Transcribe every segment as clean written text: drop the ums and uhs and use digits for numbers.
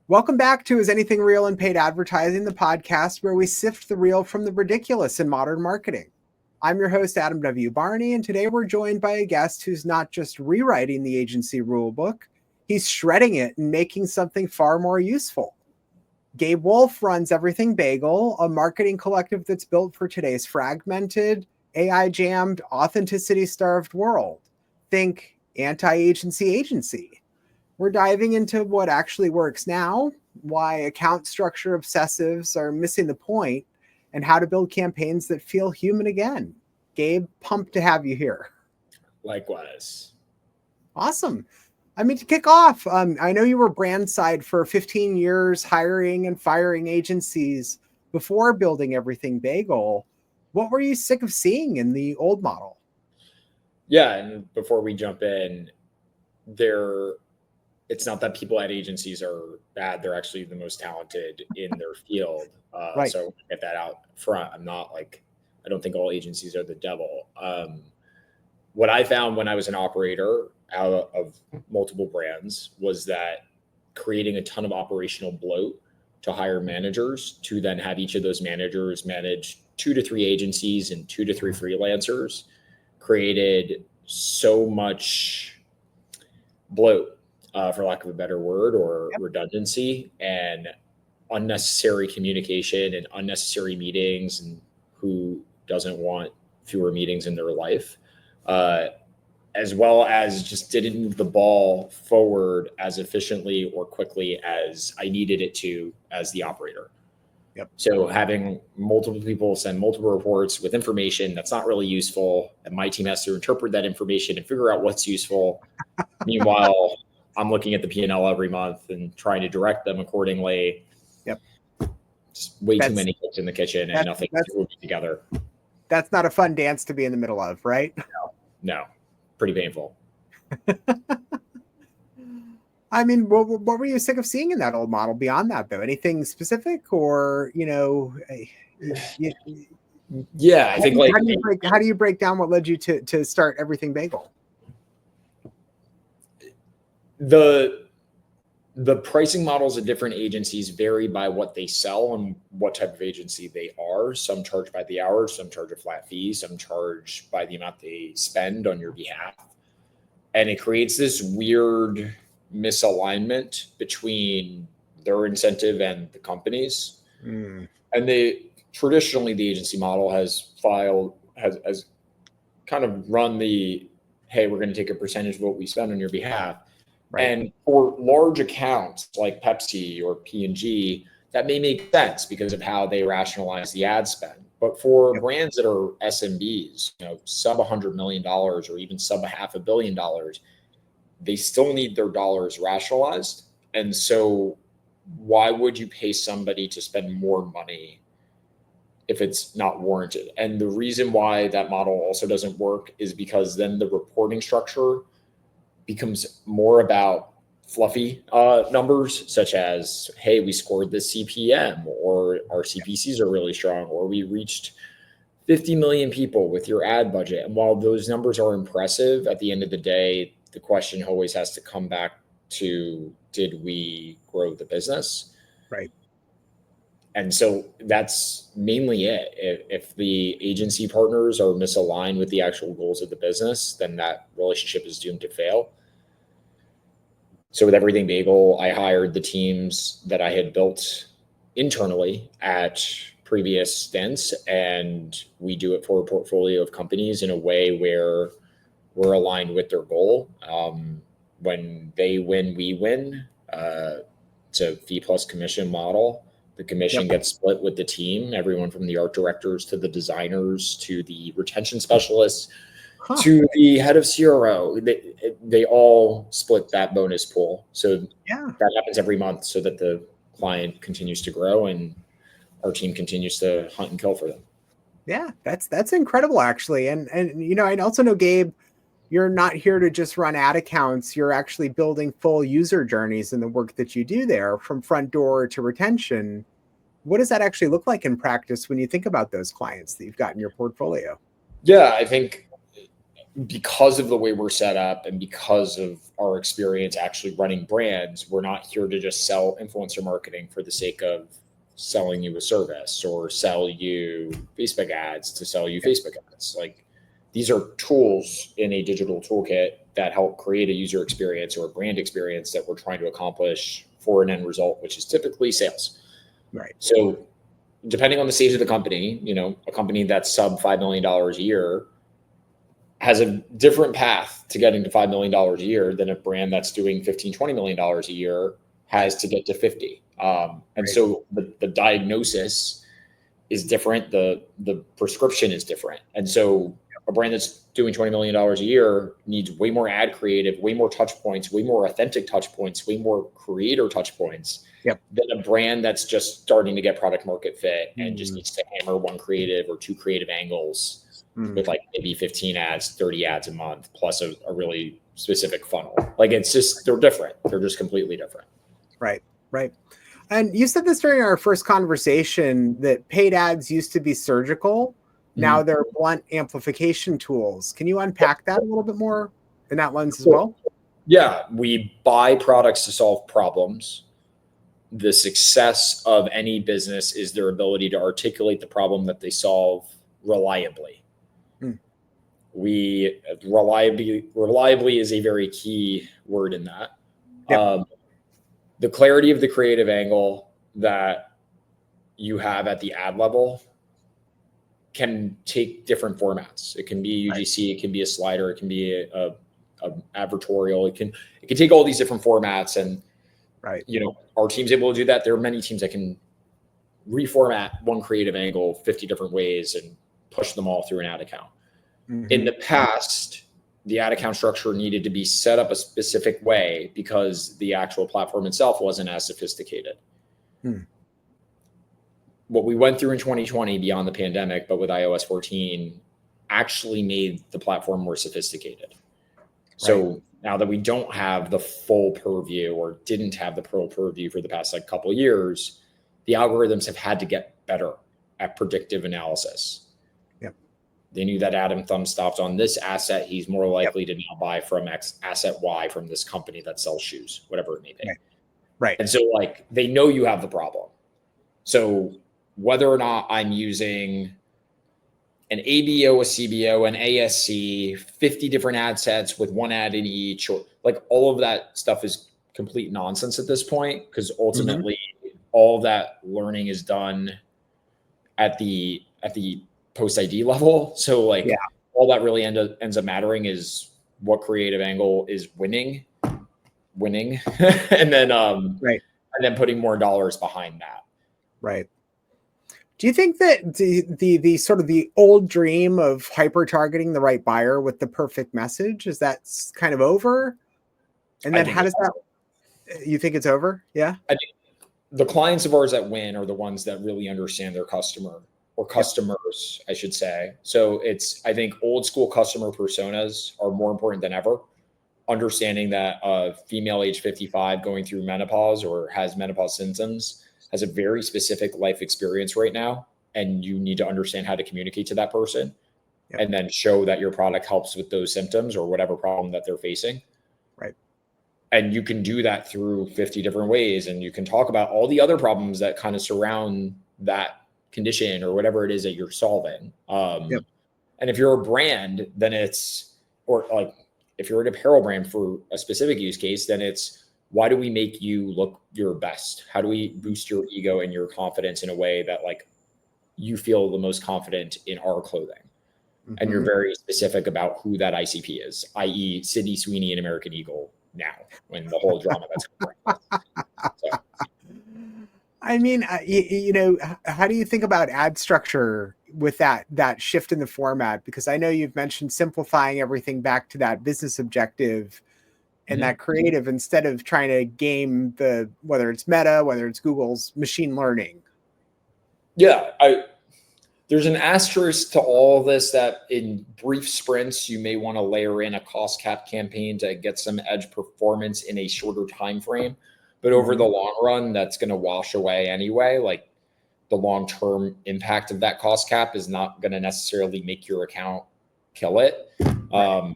Welcome back to Is Anything Real in Paid Advertising, the podcast where we sift the real from the ridiculous in modern marketing. I'm your host, Adam W. Barney, and today we're joined by a guest who's not just rewriting the agency rulebook, he's shredding it and making something far more useful. Gabe Wolff runs Everything Bagel, a marketing collective that's built for today's fragmented, AI-jammed, authenticity-starved world. Think anti-agency agency. We're diving into what actually works now, why account structure obsessives are missing the point, and how to build campaigns that feel human again. Gabe, pumped to have you here. Likewise. Awesome. To kick off, I know you were brand side for 15 years, hiring and firing agencies before building Everything Bagel. What were you sick of seeing in the old model? Yeah, and before we jump in, it's not that people at agencies are bad. They're actually the most talented in their field. Right. So get that out front. I don't think all agencies are the devil. What I found when I was an operator out of multiple brands was that creating a ton of operational bloat to hire managers to then have each of those managers manage 2 to 3 agencies and 2 to 3 freelancers created so much bloat. For lack of a better word, or redundancy and unnecessary communication and unnecessary meetings, and who doesn't want fewer meetings in their life, as well as just didn't move the ball forward as efficiently or quickly as I needed it to as the operator. Yep. So having multiple people send multiple reports with information that's not really useful, and my team has to interpret that information and figure out what's useful. Meanwhile, I'm looking at the P&L every month and trying to direct them accordingly. Yep. Just way too many cooks in the kitchen and nothing moving together. That's not a fun dance to be in the middle of, right? No. Pretty painful. What were you sick of seeing in that old model beyond that, though? Anything specific or, Yeah, I think how do you break down what led you to start Everything Bagel? The pricing models of different agencies vary by what they sell and what type of agency they are. Some charge by the hour, some charge a flat fee, some charge by the amount they spend on your behalf. And it creates this weird misalignment between their incentive and the company's. And traditionally the agency model has kind of run the, hey, we're going to take a percentage of what we spend on your behalf. Right. And for large accounts like Pepsi or P&G, that may make sense because of how they rationalize the ad spend. But for brands that are SMBs, sub $100 million or even sub $500 million, they still need their dollars rationalized. And so why would you pay somebody to spend more money if it's not warranted? And the reason why that model also doesn't work is because then the reporting structure becomes more about fluffy numbers, such as, hey, we scored this CPM, or our CPCs are really strong, or we reached 50 million people with your ad budget. And while those numbers are impressive, at the end of the day, the question always has to come back to, did we grow the business? Right. And so that's mainly it. If the agency partners are misaligned with the actual goals of the business, then that relationship is doomed to fail. So with Everything Bagel, I hired the teams that I had built internally at previous stints, and we do it for a portfolio of companies in a way where we're aligned with their goal. When they win, we win. It's a fee plus commission model. The commission gets split with the team, everyone from the art directors to the designers to the retention specialists to the head of CRO. They all split that bonus pool. So that happens every month so that the client continues to grow and our team continues to hunt and kill for them. Yeah, that's incredible, actually. And I also know, Gabe, you're not here to just run ad accounts. You're actually building full user journeys in the work that you do there, from front door to retention. What does that actually look like in practice when you think about those clients that you've got in your portfolio? Yeah, I think because of the way we're set up and because of our experience actually running brands, we're not here to just sell influencer marketing for the sake of selling you a service or sell you Facebook ads to sell you Facebook ads. Like, these are tools in a digital toolkit that help create a user experience or a brand experience that we're trying to accomplish for an end result, which is typically sales. Right. So depending on the stage of the company, a company that's sub $5 million a year has a different path to getting to $5 million a year than a brand that's doing $15-20 million a year has to get to 50. And so the diagnosis is different. The prescription is different. And so a brand that's doing $20 million a year needs way more ad creative, way more touch points, way more authentic touch points, way more creator touch points than a brand that's just starting to get product market fit and just needs to hammer one creative or two creative angles with like maybe 15 ads, 30 ads a month, plus a really specific funnel. Like, it's just, they're different. They're just completely different. Right. And you said this during our first conversation that paid ads used to be surgical. Now they're blunt amplification tools. Can you unpack that a little bit more in that lens as well? Yeah, we buy products to solve problems. The success of any business is their ability to articulate the problem that they solve reliably. Reliably is a very key word in that. The clarity of the creative angle that you have at the ad level can take different formats. It can be UGC, it can be a slider, it can be a advertorial. It can take all these different formats, and our team's able to do that. There are many teams that can reformat one creative angle 50 different ways and push them all through an ad account. In the past, the ad account structure needed to be set up a specific way because the actual platform itself wasn't as sophisticated. What we went through in 2020 beyond the pandemic, but with iOS 14, actually made the platform more sophisticated. So now that we don't have the full purview, or didn't have the full purview for the past couple of years, the algorithms have had to get better at predictive analysis. They knew that Adam thumbs-stopped on this asset, he's more likely to now buy from X asset Y from this company that sells shoes, whatever it may be. And so they know you have the problem. So whether or not I'm using an ABO, a CBO, an ASC, 50 different ad sets with one ad in each, or all of that stuff is complete nonsense at this point, because ultimately all of that learning is done at the post ID level. So all that really ends up mattering is what creative angle is winning, and then and then putting more dollars behind that. Do you think that the sort of the old dream of hyper targeting the right buyer with the perfect message, is that kind of over? And then how does that, you think it's over? I think the clients of ours that win are the ones that really understand their customer, or customers, I should say. So I think old school customer personas are more important than ever. Understanding that a female age 55 going through menopause or has menopause symptoms has a very specific life experience right now, and you need to understand how to communicate to that person and then show that your product helps with those symptoms or whatever problem that they're facing. And you can do that through 50 different ways, and you can talk about all the other problems that kind of surround that condition or whatever it is that you're solving. And if you're a brand, then if you're an apparel brand for a specific use case, then it's, why do we make you look your best? How do we boost your ego and your confidence in a way that you feel the most confident in our clothing? And you're very specific about who that ICP is, i.e. Sydney Sweeney and American Eagle now, when the whole drama that's going on. So. I mean, how do you think about ad structure with that shift in the format? Because I know you've mentioned simplifying everything back to that business objective and that creative, instead of trying to game whether it's Meta, whether it's Google's machine learning. There's an asterisk to all of this, that in brief sprints, you may want to layer in a cost cap campaign to get some edge performance in a shorter time frame. But over the long run, that's going to wash away anyway. The long-term impact of that cost cap is not going to necessarily make your account kill it. The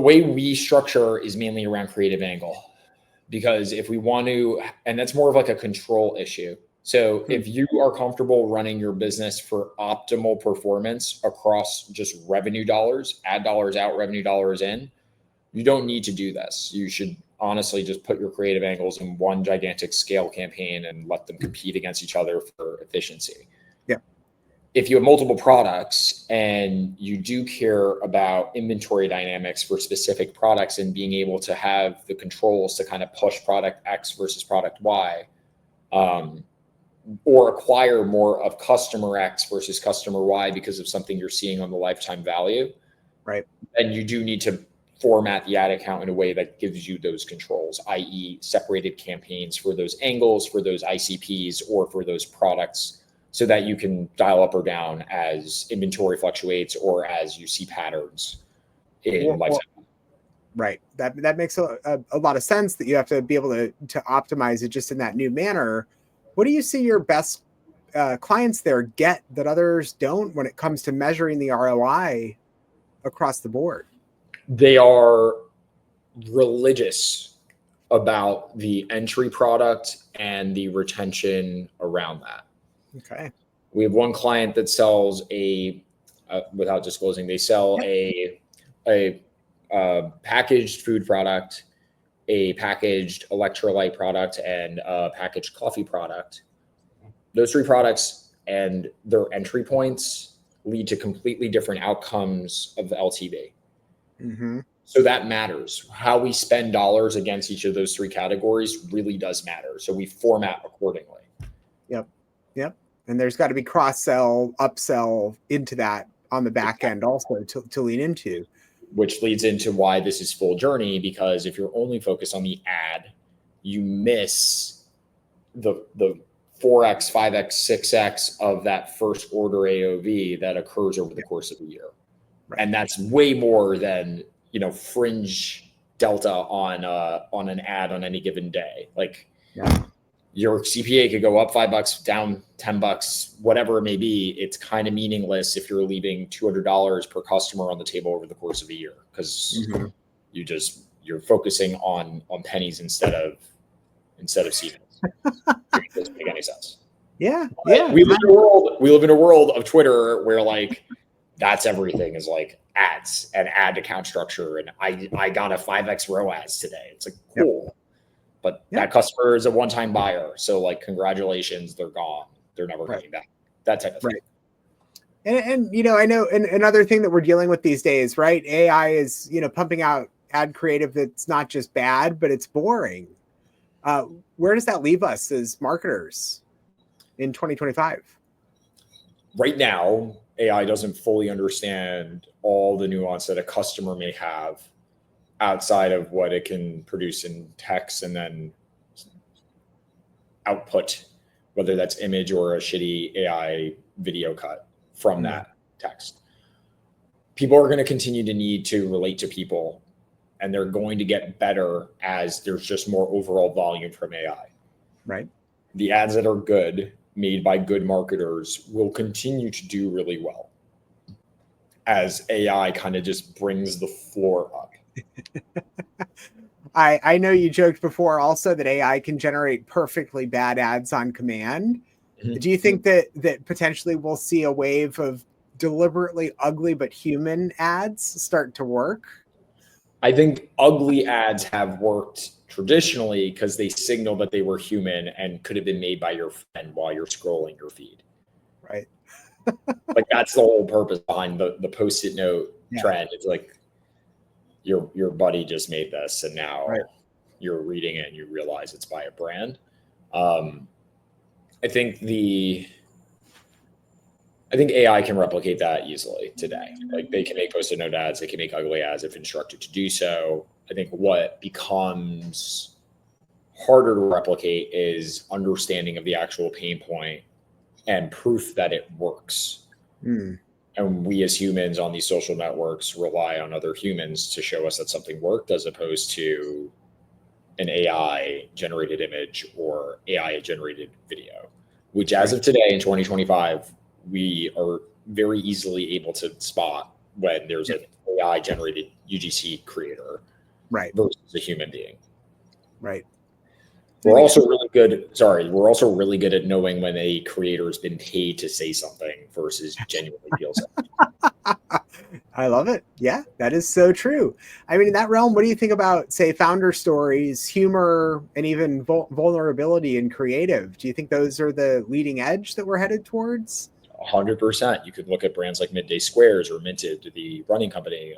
way we structure is mainly around creative angle, because if we want to, and that's more of like a control issue. So if you are comfortable running your business for optimal performance across just revenue dollars, ad dollars out, revenue dollars in, you don't need to do this. You should honestly just put your creative angles in one gigantic scale campaign and let them compete against each other for efficiency. Yeah. If you have multiple products and you do care about inventory dynamics for specific products and being able to have the controls to kind of push product X versus product Y, or acquire more of customer X versus customer Y because of something you're seeing on the lifetime value, right? And you do need to format the ad account in a way that gives you those controls, i.e. separated campaigns for those angles, for those ICPs, or for those products, so that you can dial up or down as inventory fluctuates or as you see patterns in lifetime. Right. That makes a lot of sense, that you have to be able to optimize it just in that new manner. What do you see your best clients there get that others don't when it comes to measuring the ROI across the board? They are religious about the entry product and the retention around that. Okay. We have one client that sells without disclosing, they sell a packaged food product, a packaged electrolyte product, and a packaged coffee product. Those three products and their entry points lead to completely different outcomes of the LTV. Mm-hmm. So that matters. How we spend dollars against each of those three categories really does matter. So we format accordingly. Yep. And there's got to be cross-sell, upsell into that on the back end also to lean into. Which leads into why this is full journey, because if you're only focused on the ad, you miss the 4x, 5x, 6x of that first order AOV that occurs over the course of a year. Right. And that's way more than, fringe delta on an ad on any given day. Like, your CPA could go up $5, down $10, whatever it may be. It's kind of meaningless if you're leaving $200 per customer on the table over the course of a year, because you're focusing on pennies instead of seeds. It doesn't make any sense. Yeah. We live in a world of Twitter where that's everything is ads and ad account structure, and I got a 5x ROAS today. It's cool. Yep. But that customer is a one-time buyer. So congratulations, they're gone. They're never coming back. That type of thing. Right. And I know another thing that we're dealing with these days, right? AI is, pumping out ad creative that's not just bad, but it's boring. Where does that leave us as marketers in 2025? Right now, AI doesn't fully understand all the nuance that a customer may have outside of what it can produce in text and then output, whether that's image or a shitty AI video cut from that text. People are going to continue to need to relate to people, and they're going to get better as there's just more overall volume from AI. Right. The ads that are good, made by good marketers, will continue to do really well as AI kind of just brings the floor up. I know you joked before also that AI can generate perfectly bad ads on command. Mm-hmm. Do you think that potentially we'll see a wave of deliberately ugly but human ads start to work? I think ugly ads have worked traditionally because they signal that they were human and could have been made by your friend while you're scrolling your feed. Right. That's the whole purpose behind the Post-it note trend. It's your buddy just made this, and now you're reading it and you realize it's by a brand. I think AI can replicate that easily today. They can make Post-it note ads, they can make ugly ads if instructed to do so. I think what becomes harder to replicate is understanding of the actual pain point and proof that it works. And we as humans on these social networks rely on other humans to show us that something worked, as opposed to an AI generated image or AI generated video, which as of today in 2025, we are very easily able to spot when there's an AI generated UGC creator versus a human being. Right. We're also really good at knowing when a creator has been paid to say something versus genuinely feels it. I love it. Yeah, that is so true. I mean, in that realm, what do you think about, say, founder stories, humor, and even vulnerability in creative? Do you think those are the leading edge that we're headed towards? 100%. You could look at brands like Midday Squares or Minted, the running company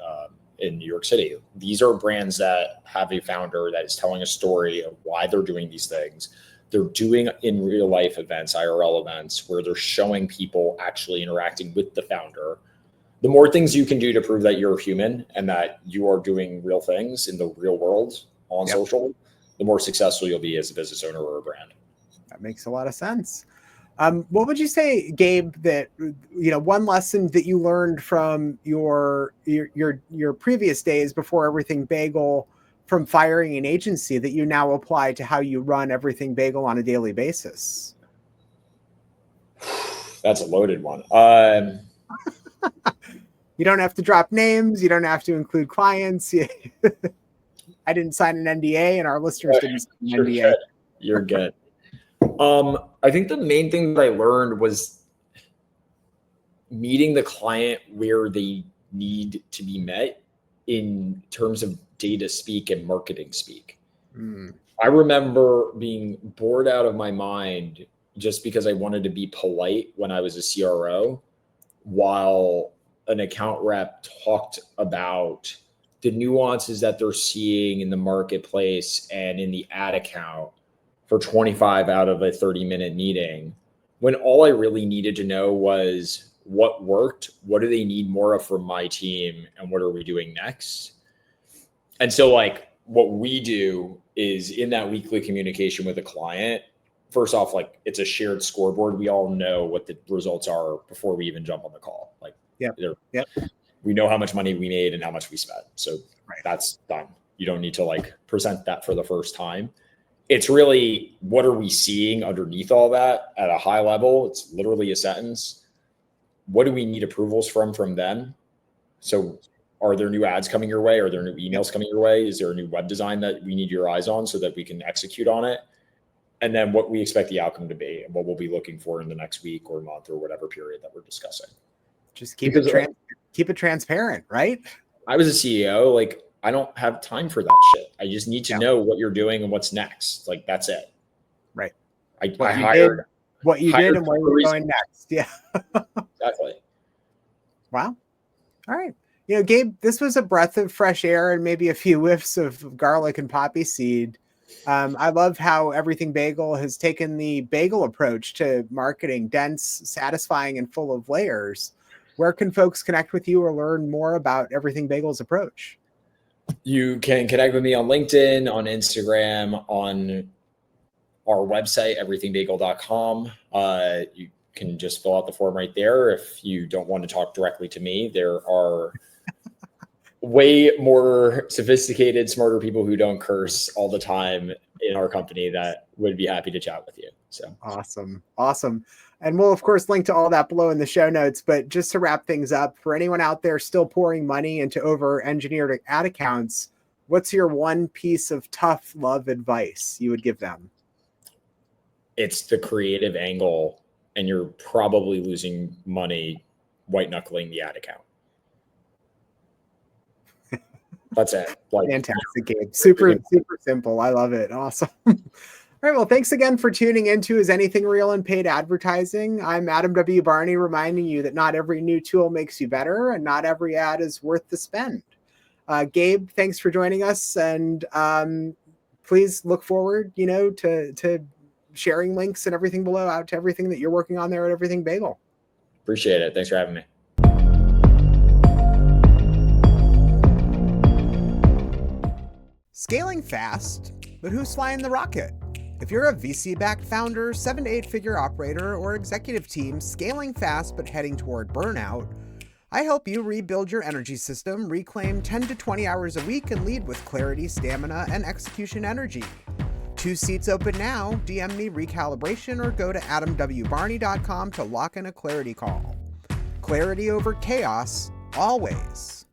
in New York City. These are brands that have a founder that is telling a story of why they're doing these things. They're doing in real life events, IRL events, where they're showing people actually interacting with the founder. The more things you can do to prove that you're human and that you are doing real things in the real world on social, the more successful you'll be as a business owner or a brand. That makes a lot of sense. What would you say, Gabe, that, one lesson that you learned from your previous days before Everything Bagel, from firing an agency, that you now apply to how you run Everything Bagel on a daily basis? That's a loaded one. You don't have to drop names. You don't have to include clients. I didn't sign an NDA, and our listeners didn't sign an NDA. Good. You're good. I think the main thing that I learned was meeting the client where they need to be met in terms of data speak and marketing speak. I remember being bored out of my mind just because I wanted to be polite when I was a CRO, while an account rep talked about the nuances that they're seeing in the marketplace and in the ad account for 25 out of a 30-minute meeting, when all I really needed to know was what worked, what do they need more of from my team, and what are we doing next? And so what we do is, in that weekly communication with a client, first off, it's a shared scoreboard. We all know what the results are before we even jump on the call. We know how much money we made and how much we spent. So that's done. You don't need to present that for the first time. It's really, what are we seeing underneath all that at a high level? It's literally a sentence. What do we need approvals from them? So are there new ads coming your way? Are there new emails coming your way? Is there a new web design that we need your eyes on so that we can execute on it? And then what we expect the outcome to be and what we'll be looking for in the next week or month or whatever period that we're discussing. Just keep it transparent, right? I was a CEO, I don't have time for that shit. I just need to know what you're doing and what's next. That's it. Right. I hired what you did and where you're going next. Yeah. Exactly. Wow. All right. Gabe, this was a breath of fresh air and maybe a few whiffs of garlic and poppy seed. I love how Everything Bagel has taken the bagel approach to marketing, dense, satisfying, and full of layers. Where can folks connect with you or learn more about Everything Bagel's approach? You can connect with me on LinkedIn, on Instagram, on our website, everythingbagel.com. You can just fill out the form right there. If you don't want to talk directly to me, there are way more sophisticated, smarter people who don't curse all the time in our company that would be happy to chat with you. So awesome. And we'll, of course, link to all that below in the show notes. But just to wrap things up, for anyone out there still pouring money into over-engineered ad accounts, what's your one piece of tough love advice you would give them? It's the creative angle, and you're probably losing money white-knuckling the ad account. That's it. Fantastic, Gabe. Super simple. I love it. Awesome. All right. Well, thanks again for tuning into Is Anything Real in Paid Advertising? I'm Adam W. Barney, reminding you that not every new tool makes you better and not every ad is worth the spend. Gabe, thanks for joining us. And please look forward, to sharing links and everything below out to everything that you're working on there at Everything Bagel. Appreciate it. Thanks for having me. Scaling fast, but who's flying the rocket? If you're a VC-backed founder, 7 to 8 figure operator, or executive team scaling fast but heading toward burnout, I help you rebuild your energy system, reclaim 10 to 20 hours a week, and lead with clarity, stamina, and execution energy. 2 seats open now. DM me recalibration or go to adamwbarney.com to lock in a clarity call. Clarity over chaos, always.